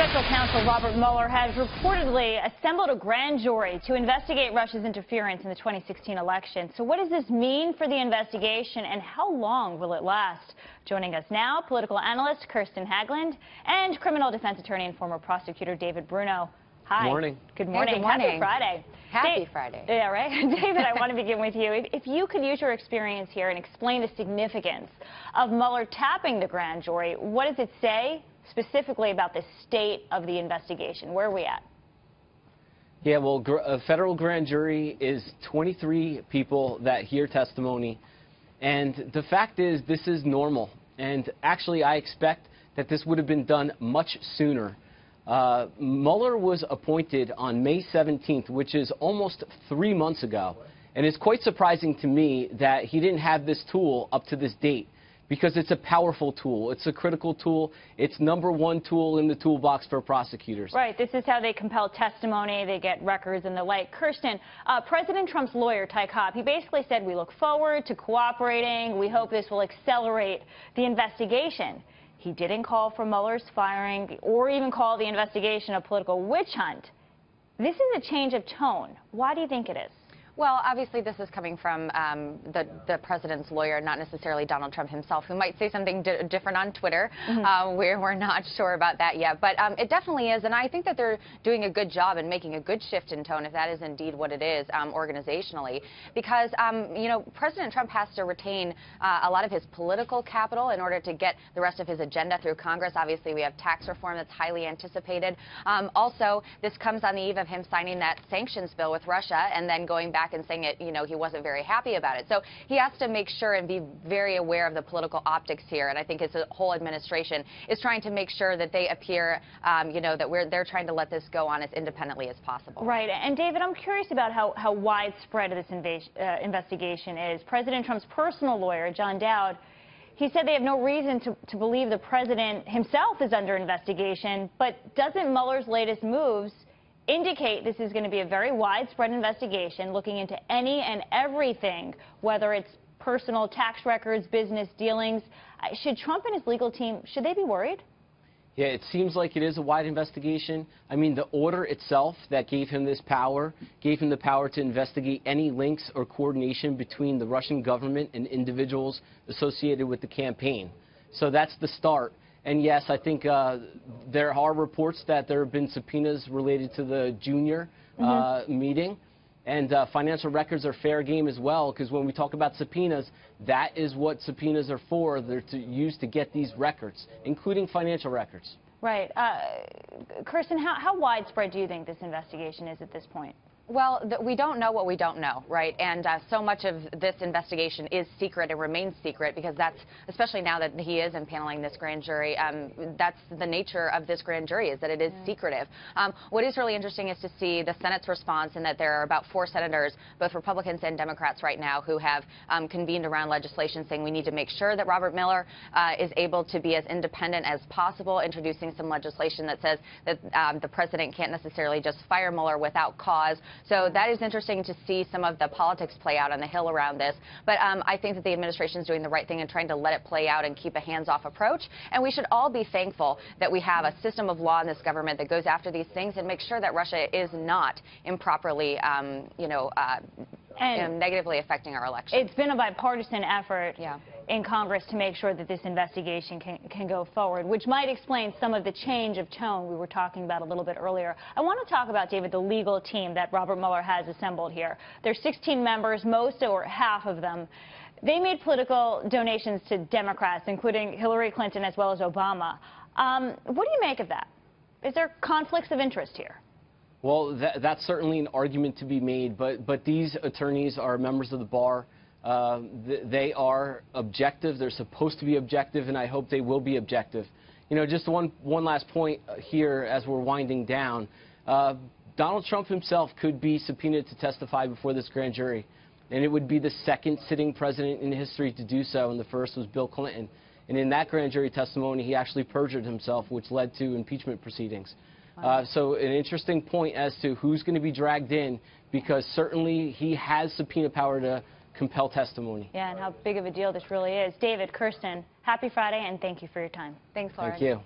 Special counsel Robert Mueller has reportedly assembled a grand jury to investigate Russia's interference in the 2016 election. So what does this mean for the investigation, and how long will it last? Joining us now, political analyst Kristen Haglund and criminal defense attorney and former prosecutor David Bruno. Hi. Good morning. Good morning. Hey, good morning. Happy Friday. Happy Friday. Yeah, right? David, I want to begin with you. If you could use your experience here and explain the significance of Mueller tapping the grand jury, what does it say specifically about the state of the investigation? Where are we at? Yeah, well, a federal grand jury is 23 people that hear testimony. And the fact is, this is normal. And actually, I expect that this would have been done much sooner. Mueller was appointed on May 17th, which is almost 3 months ago. And it's quite surprising to me that he didn't have this tool up to this date, because it's a powerful tool. It's a critical tool. It's #1 tool in the toolbox for prosecutors. Right. This is how they compel testimony. They get records and the like. Kirsten, President Trump's lawyer, Ty Cobb, he basically said, we look forward to cooperating. We hope this will accelerate the investigation. He didn't call for Mueller's firing or even call the investigation a political witch hunt. This is a change of tone. Why do you think it is? Well, obviously, this is coming from the president's lawyer, not necessarily Donald Trump himself, who might say something different on Twitter. We're not sure about that yet. But it definitely is. And I think that they're doing a good job and making a good shift in tone, if that is indeed what it is, organizationally. Because, you know, President Trump has to retain a lot of his political capital in order to get the rest of his agenda through Congress. Obviously, we have tax reform that's highly anticipated. Also, this comes on the eve of him signing that sanctions bill with Russia and then going back and saying it, you know, he wasn't very happy about it. So he has to make sure and be very aware of the political optics here. And I think his whole administration is trying to make sure that they appear, you know, that they're trying to let this go on as independently as possible. Right. And David, I'm curious about how widespread this investigation is. President Trump's personal lawyer, John Dowd, he said they have no reason to believe the president himself is under investigation. But doesn't Mueller's latest moves indicate this is going to be a very widespread investigation looking into any and everything, whether it's personal tax records, business dealings? Should Trump and his legal team, should they be worried? Yeah, it seems like it is a wide investigation. I mean, the order itself that gave him this power, gave him the power to investigate any links or coordination between the Russian government and individuals associated with the campaign. So that's the start. And yes, I think there are reports that there have been subpoenas related to the junior meeting. And financial records are fair game as well, because when we talk about subpoenas, that is what subpoenas are for. They're used to get these records, including financial records. Right. Kristen, how widespread do you think this investigation is at this point? Well, we don't know what we don't know, right? And so much of this investigation is secret and remains secret, because that's, especially now that he is impaneling this grand jury, that's the nature of this grand jury, is that it is secretive. What is really interesting is to see the Senate's response, and that there are about 4 senators, both Republicans and Democrats right now, who have convened around legislation saying we need to make sure that Robert Mueller is able to be as independent as possible, introducing some legislation that says that the president can't necessarily just fire Mueller without cause. So that is interesting to see some of the politics play out on the Hill around this. But I think that the administration is doing the right thing and trying to let it play out and keep a hands-off approach. And we should all be thankful that we have a system of law in this government that goes after these things and makes sure that Russia is not improperly, negatively affecting our election. It's been a bipartisan effort in Congress to make sure that this investigation can go forward, which might explain some of the change of tone we were talking about a little bit earlier. I want to talk about, David, the legal team that Robert Mueller has assembled here. There's 16 members, most or half of them. They made political donations to Democrats, including Hillary Clinton as well as Obama. What do you make of that? Is there conflicts of interest here? Well, that's certainly an argument to be made, but these attorneys are members of the bar. They are objective. They're supposed to be objective, and I hope they will be objective. You know, just one last point here as we're winding down. Donald Trump himself could be subpoenaed to testify before this grand jury, and it would be the second sitting president in history to do so, and the first was Bill Clinton. And in that grand jury testimony, he actually perjured himself, which led to impeachment proceedings. So an interesting point as to who's going to be dragged in, because certainly he has subpoena power to compel testimony. Yeah, and how big of a deal this really is. David, Kirsten, happy Friday, and thank you for your time. Thanks, Lauren. Thank you.